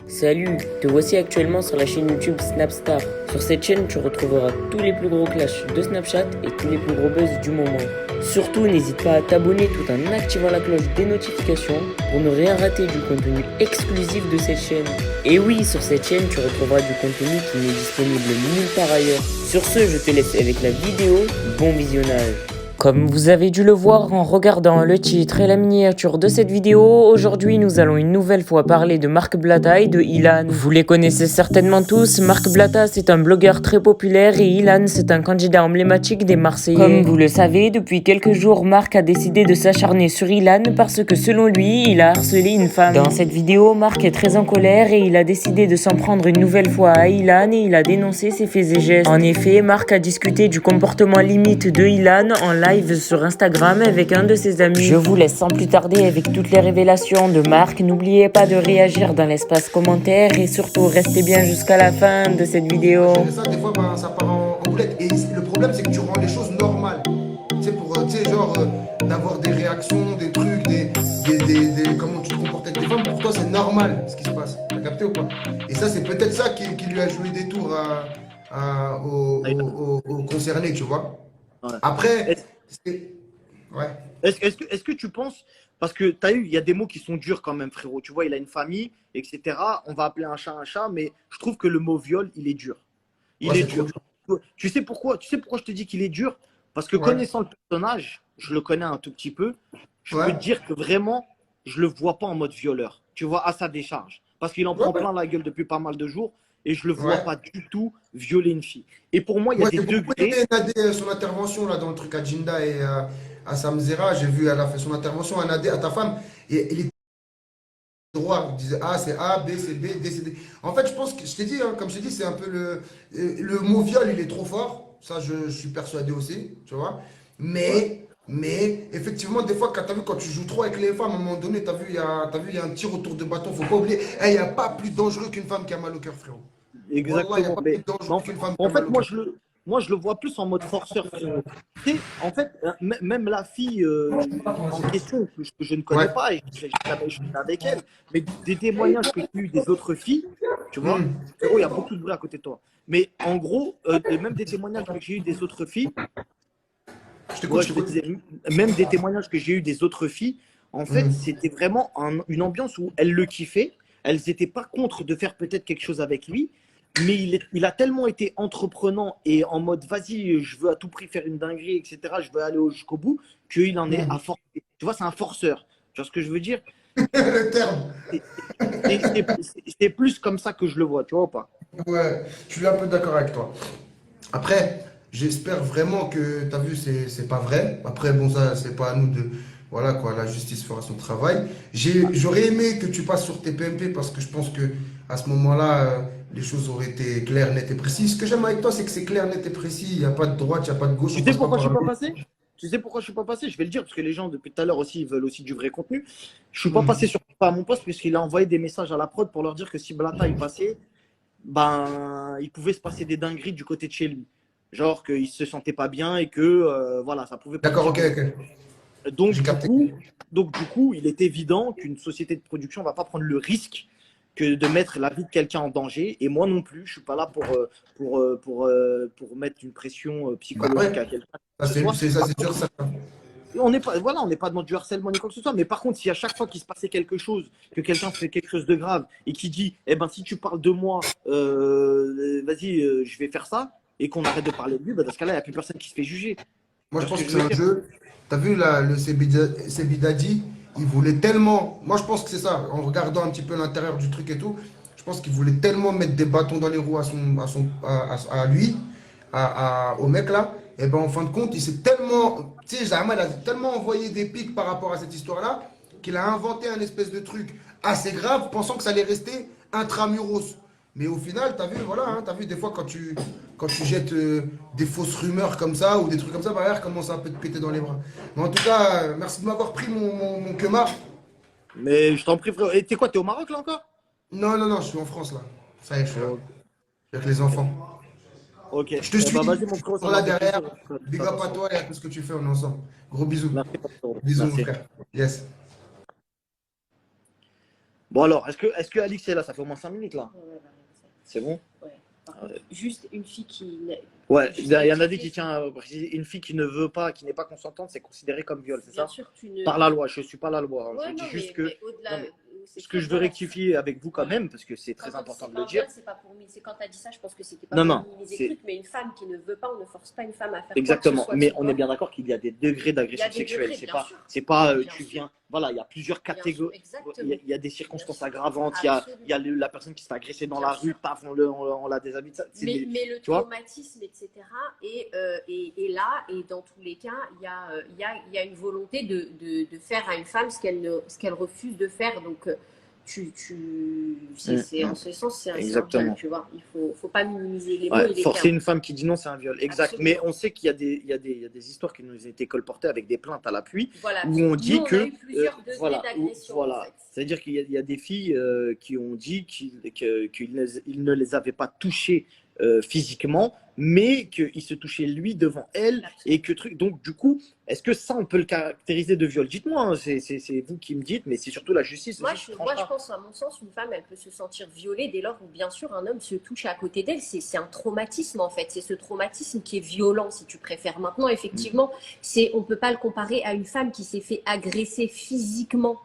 Salut, te voici actuellement sur la chaîne YouTube Snapstar. Sur cette chaîne, tu retrouveras tous les plus gros clashs de Snapchat et tous les plus gros buzz du moment. Surtout, n'hésite pas à t'abonner tout en activant la cloche des notifications pour ne rien rater du contenu exclusif de cette chaîne. Et oui, sur cette chaîne, tu retrouveras du contenu qui n'est disponible nulle part ailleurs. Sur ce, je te laisse avec la vidéo. Bon visionnage. Comme vous avez dû le voir en regardant le titre et la miniature de cette vidéo, aujourd'hui nous allons une nouvelle fois parler de Marc Blatta et de Ilan. Vous les connaissez certainement tous, Marc Blatta c'est un blogueur très populaire et Ilan c'est un candidat emblématique des Marseillais. Comme vous le savez, depuis quelques jours, Marc a décidé de s'acharner sur Ilan parce que selon lui, il a harcelé une femme. Dans cette vidéo, Marc est très en colère et il a décidé de s'en prendre une nouvelle fois à Ilan et il a dénoncé ses faits et gestes. En effet, Marc a discuté du comportement limite de Ilan en live sur Instagram avec un de ses amis. Je vous laisse sans plus tarder avec toutes les révélations de Marc. N'oubliez pas de réagir dans l'espace commentaire et surtout restez bien jusqu'à la fin de cette vidéo. Ça, des fois, ça part en boulette. Et le problème, c'est que tu rends les choses normales. Tu sais, pour, tu sais, genre, d'avoir des réactions, des trucs, comment tu te comportes avec tes femmes, pour toi, c'est normal ce qui se passe. T'as capté ou pas? Et ça, c'est peut-être ça qui lui a joué des tours aux concernés, tu vois. Ouais. Après, Est-ce ouais. est-ce que tu penses, parce que tu as eu, il y a des mots qui sont durs quand même, frérot. Tu vois, il a une famille, etc. On va appeler un chat, mais je trouve que le mot viol, il est dur. Ouais, Il est c'est trop dur. dur. Tu sais pourquoi? Tu sais pourquoi je te dis qu'il est dur? Parce que Ouais. connaissant le personnage, je le connais un tout petit peu, je peux Ouais. te dire que vraiment, je le vois pas en mode violeur. Tu vois, à sa décharge. Parce qu'il en Ouais. prend plein la gueule depuis pas mal de jours et je le vois Ouais. pas du tout violer une fille. Et pour moi, il y a Moi, des j'ai beaucoup degrés. aimé Nadé, son intervention là, dans le truc à Jinda et à Samzera. J'ai vu, elle a fait son intervention à Nadé, à ta femme. Et il était droit. Il disait A, c'est A, B, c'est B, D, c'est D. En fait, je pense que, je t'ai dit, hein, comme je t'ai dit, c'est un peu le mot viol, il est trop fort. Ça, je suis persuadé aussi, tu vois. Ouais. Mais, effectivement, des fois, quand, as vu, quand tu joues trop avec les femmes, à un moment donné, t'as vu, il y a un petit retour de bâton. Faut pas oublier, il n'y a pas plus dangereux qu'une femme qui a mal au cœur, frérot. Wallah, il n'y a Exactement. pas plus Mais dangereux en fait, qu'une femme qui a en mal fait, au cœur. moi, je le vois plus en mode forceur, frérot. Tu sais, en fait, même la fille en question, que je ne connais Ouais. pas, et je n'ai jamais échangé avec elle, mais des témoignages que j'ai eu des autres filles, tu vois, Hmm. frérot, il y a beaucoup de bruit à côté de toi. Mais en gros, et même des témoignages que j'ai eu des autres filles, Je t'écoute, ouais, je je te t'écoute. disais, même des témoignages que j'ai eu des autres filles, en fait, Hmm. c'était vraiment une ambiance où elles le kiffaient. Elles n'étaient pas contre de faire peut-être quelque chose avec lui, mais il a tellement été entreprenant et en mode vas-y, je veux à tout prix faire une dinguerie, etc. Je veux aller jusqu'au bout, qu'il en est Hmm. à forcer. Tu vois, c'est un forceur. Tu vois ce que je veux dire? Le terme. C'est c'est plus comme ça que je le vois, tu vois ou pas? Ouais, je suis un peu d'accord avec toi. Après, j'espère vraiment que, tu as vu, c'est pas vrai. Après, bon, ça, c'est pas à nous de. Voilà quoi, la justice fera son travail. J'aurais aimé que tu passes sur tes PMP parce que je pense que à ce moment-là, les choses auraient été claires, nettes et précises. Ce que j'aime avec toi, c'est que c'est clair, net et précis. Il n'y a pas de droite, il n'y a pas de gauche, Tu on sais passe pas pourquoi je par suis là. pas passé? Tu sais pourquoi je suis pas passé? Je vais le dire parce que les gens depuis tout à l'heure aussi ils veulent aussi du vrai contenu. Je suis pas Hmm. passé sur pas à mon poste puisqu'il a envoyé des messages à la prod pour leur dire que si Blata il passait, ben il pouvait se passer des dingueries du côté de chez lui. Genre qu'il se sentait pas bien et que voilà, ça pouvait D'accord, partir ok, en ok. donc J'ai du capté. coup, donc du coup, il est évident qu'une société de production ne va pas prendre le risque que de mettre la vie de quelqu'un en danger. Et moi non plus, je suis pas là pour mettre une pression Bah psychologique à ouais, quelqu'un, ça que ce c'est soit. ça, c'est sûr, ça. On n'est pas, voilà, on n'est pas dans du harcèlement ni quoi que ce soit. Mais par contre, si à chaque fois qu'il se passait quelque chose, que quelqu'un fait quelque chose de grave et qui dit, eh ben, si tu parles de moi, vas-y, je vais faire ça, et qu'on arrête de parler de lui, ben, dans ce cas-là, il n'y a plus personne qui se fait juger. Moi, Tu je vois ce pense que que je c'est veux un dire? jeu. T'as vu là, le Sebidadi, il voulait tellement. Moi, je pense que c'est ça. En regardant un petit peu l'intérieur du truc et tout, je pense qu'il voulait tellement mettre des bâtons dans les roues à lui, au mec là. Et ben, en fin de compte, il s'est tellement. Tu sais, Zahma, il a tellement envoyé des pics par rapport à cette histoire-là qu'il a inventé un espèce de truc assez grave, pensant que ça allait rester intramuros. Mais au final, t'as vu, voilà, hein, t'as vu des fois quand tu jettes des fausses rumeurs comme ça ou des trucs comme ça, derrière, comment ça peut te péter dans les bras. Mais en tout cas, merci de m'avoir pris mon Kemar. Mais je t'en prie, frère. Et t'es quoi, t'es au Maroc là encore? Non, non, non, je suis en France là. Ça y est, je suis là. Ok. Avec les enfants. Ok. Je te Eh ben, suis. vas-y, mon frérot, ça Voilà m'a fait derrière. plaisir. Big up à Attention. toi et à tout ce que tu fais, on est ensemble. Gros bisous. Merci, mon frérot. Bisous, mon Merci. frère. Yes. Bon alors, est-ce que Alix est là? Ça fait au moins 5 minutes là. Ouais, ouais, ouais, C'est bon? ouais. Par contre, juste une fille qui. Ouais, il Juste y en a dit rectifier. qui tient à préciser, une fille qui ne veut pas, qui n'est pas consentante, c'est considéré comme viol, c'est Bien ça? sûr, tu ne. Par la loi, je ne suis pas la loi, hein. Ouais, Je dis non, juste mais, que mais au-delà. non, mais C'est ce que je veux voilà, rectifier avec vous quand voilà. même, parce que c'est très Quand important c'est de pas le un dire. viol, c'est pas pour c'est quand tu as dit ça, je pense que c'était pas Non, pour non, minimiser c'est le truc, mais une femme qui ne veut pas, on ne force pas une femme à faire exactement. quoi que Mais ce soit, on tu est vois. bien d'accord qu'il y a des degrés Il y d'agression a des sexuelle. degrés, bien sûr. C'est pas Bien tu sûr. viens. Voilà, il y a plusieurs Bien sûr, catégories. exactement. Il y a des circonstances Bien sûr. aggravantes. Il y a Absolument. la personne qui se fait agresser dans Bien la sûr. rue, paf, on la déshabille. Mais le Tu vois? traumatisme, etc., est là, et dans tous les cas, il y a une volonté de faire à une femme ce qu'elle refuse de faire. Donc, en ce sens, c'est un viol, Exactement. tu vois. Il faut pas minimiser les mots Ouais, et les forcer termes. une femme qui dit non, c'est un viol. Exact. Absolument. Mais on sait qu'il y a des histoires qui nous ont été colportées avec des plaintes à l'appui, Voilà. où on Nous, dit on que a eu plusieurs degrés voilà, d'agression, voilà. en fait. C'est-à-dire qu'il y a des filles qui ont dit qu'ils ne les avaient pas touchées physiquement, mais qu'il se touchait lui devant elle et que truc. Donc du coup, est-ce que ça on peut le caractériser de viol? Dites-moi, hein, c'est vous qui me dites, mais c'est surtout la justice Moi, aussi qui je tranchera. pense, à mon sens, une femme, elle peut se sentir violée dès lors où, bien sûr, un homme se touche à côté d'elle. C'est un traumatisme, en fait. C'est ce traumatisme qui est violent, si tu préfères. Maintenant, effectivement, on ne peut pas le comparer à une femme qui s'est fait agresser physiquement.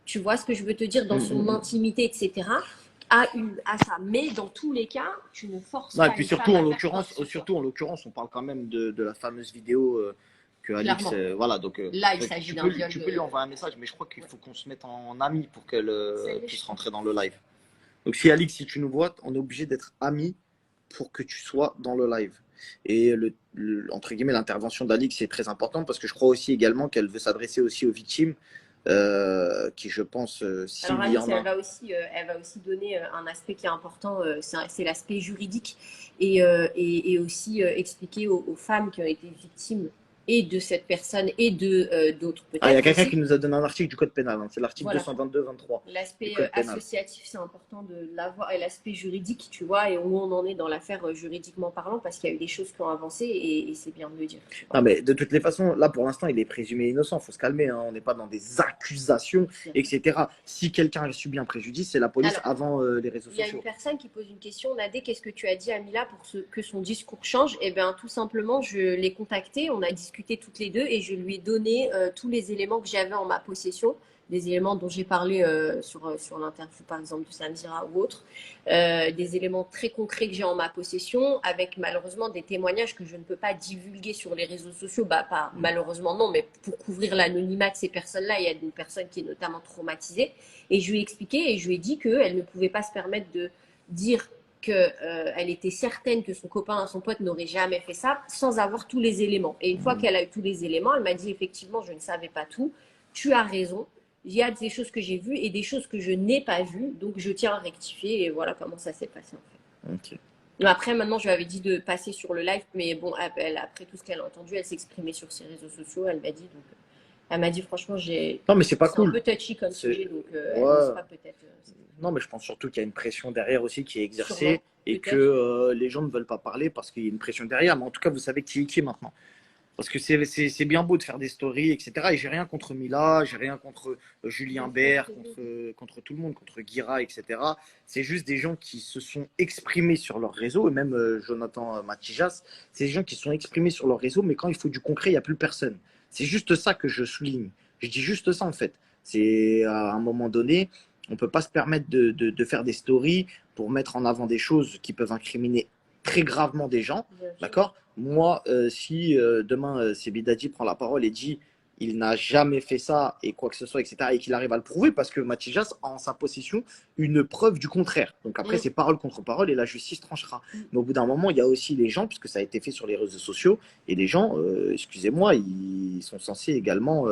Tu vois ce que je veux te dire, dans son intimité, etc. À ça. Mais dans tous les cas, tu ne forces Non, et pas puis une surtout femme en à faire quoi que ce soit. l'occurrence, on parle quand même de la fameuse vidéo que Alix, Clairement. voilà, donc Là, il s'agit d'un viol. tu peux lui envoyer un message, mais je crois qu'il faut qu'on se mette en ami pour qu'elle puisse rentrer dans le live. Donc si Alix, si tu nous vois, on est obligé d'être amis pour que tu sois dans le live. Et entre guillemets, l'intervention d'Alix est très importante parce que je crois aussi également qu'elle veut s'adresser aussi aux victimes, qui je pense, s'il Alors y Alice, en a. elle va aussi donner un aspect qui est important, c'est l'aspect juridique, et aussi expliquer aux femmes qui ont été victimes et de cette personne et d'autres peut-être. Ah, il y a quelqu'un aussi. qui nous a donné un article du code pénal, hein. C'est l'article Voilà. 222-23. L'aspect du code pénal. associatif, c'est important de l'avoir, et l'aspect juridique, tu vois, et où on en est dans l'affaire juridiquement parlant, parce qu'il y a eu des choses qui ont avancé, et c'est bien de le dire. tu vois. Non, mais de toutes les façons, là pour l'instant, il est présumé innocent. Il faut se calmer, hein. On n'est pas dans des accusations, etc. Si quelqu'un a subi un préjudice, c'est la police. Alors, avant les réseaux Il y a sociaux. une personne qui pose une question. Nadé, qu'est-ce que tu as dit à Mila pour que son discours change? Eh bien, tout simplement, je l'ai contactée, on a discuté toutes les deux, et je lui ai donné tous les éléments que j'avais en ma possession, des éléments dont j'ai parlé sur l'interview, par exemple, de Samira ou autre, des éléments très concrets que j'ai en ma possession, avec malheureusement des témoignages que je ne peux pas divulguer sur les réseaux sociaux. Bah, pas malheureusement, non, mais pour couvrir l'anonymat de ces personnes-là, il y a une personne qui est notamment traumatisée. Et je lui ai expliqué et je lui ai dit qu'elle ne pouvait pas se permettre de dire qu'elle était certaine que son copain, son pote n'aurait jamais fait ça sans avoir tous les éléments. Et une fois qu'elle a eu tous les éléments, elle m'a dit effectivement, je ne savais pas tout. Tu as raison. Il y a des choses que j'ai vues et des choses que je n'ai pas vues. Donc, je tiens à rectifier. Et voilà comment ça s'est passé, en fait. Ok. Mais après, maintenant, je lui avais dit de passer sur le live. Mais bon, après tout ce qu'elle a entendu, elle s'exprimait sur ses réseaux sociaux. Elle m'a dit, donc, elle m'a dit, franchement, Non, mais c'est pas cool. un peu touchy comme C'est- sujet. Donc, Ouais. elle n'ose pas peut-être. Non, mais je pense surtout qu'il y a une pression derrière aussi qui est exercée Sûrement, et peut-être. que les gens ne veulent pas parler parce qu'il y a une pression derrière. Mais en tout cas, vous savez qui est qui maintenant. Parce que c'est bien beau de faire des stories, etc. Et j'ai rien contre Mila, j'ai rien contre Julien Bert, contre tout le monde, contre Guira, etc. C'est juste des gens qui se sont exprimés sur leur réseau, et même Jonathan Matijas, c'est des gens qui se sont exprimés sur leur réseau, mais quand il faut du concret, il n'y a plus personne. C'est juste ça que je souligne. Je dis juste ça en fait. C'est à un moment donné, on ne peut pas se permettre de faire des stories pour mettre en avant des choses qui peuvent incriminer très gravement des gens. Bien sûr. D'accord? Moi, si demain Sebidadi prend la parole et dit il n'a jamais fait ça et quoi que ce soit, etc., et qu'il arrive à le prouver, parce que Matijas a en sa possession une preuve du contraire. Donc après, c'est parole contre parole et la justice tranchera. Mais au bout d'un moment, il y a aussi les gens, puisque ça a été fait sur les réseaux sociaux, et les gens, excusez-moi, ils sont censés également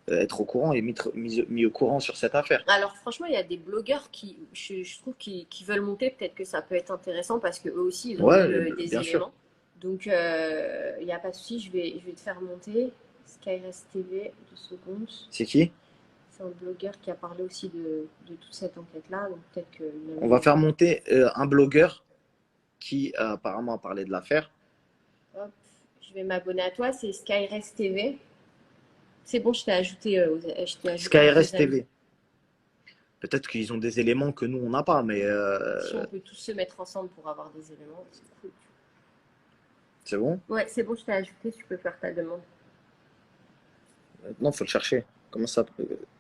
être au courant et mis au courant sur cette affaire. Alors franchement, il y a des blogueurs qui, je trouve, qui veulent monter. Peut-être que ça peut être intéressant parce qu'eux aussi, ils ont Ouais, eu, des bien éléments. sûr. Donc, il n'y a pas de souci, je vais te faire monter. Skyres TV, 2 secondes. C'est qui? C'est un blogueur qui a parlé aussi de toute cette enquête-là. Donc peut-être que. On va faire monter un blogueur qui apparemment a parlé de l'affaire. Hop, je vais m'abonner à toi. C'est Skyres TV. C'est bon, je t'ai ajouté. Skyres TV. Peut-être qu'ils ont des éléments que nous, on n'a pas, mais Si on peut tous se mettre ensemble pour avoir des éléments, c'est cool. c'est bon. Ouais, c'est bon, je t'ai ajouté, tu peux faire ta demande. Non, faut le chercher. Comment ça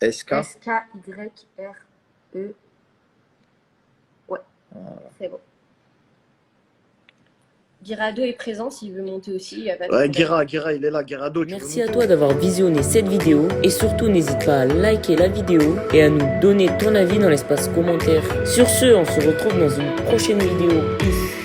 SK S-K-Y-R-E. Ouais, Voilà. c'est bon. Guirado est présent s'il veut monter aussi. Il y a pas de Ouais, problème. Guira, il est là. Guirado, tu veux Merci à monter? toi d'avoir visionné cette vidéo et surtout n'hésite pas à liker la vidéo et à nous donner ton avis dans l'espace commentaire. Sur ce, on se retrouve dans une prochaine vidéo. Peace.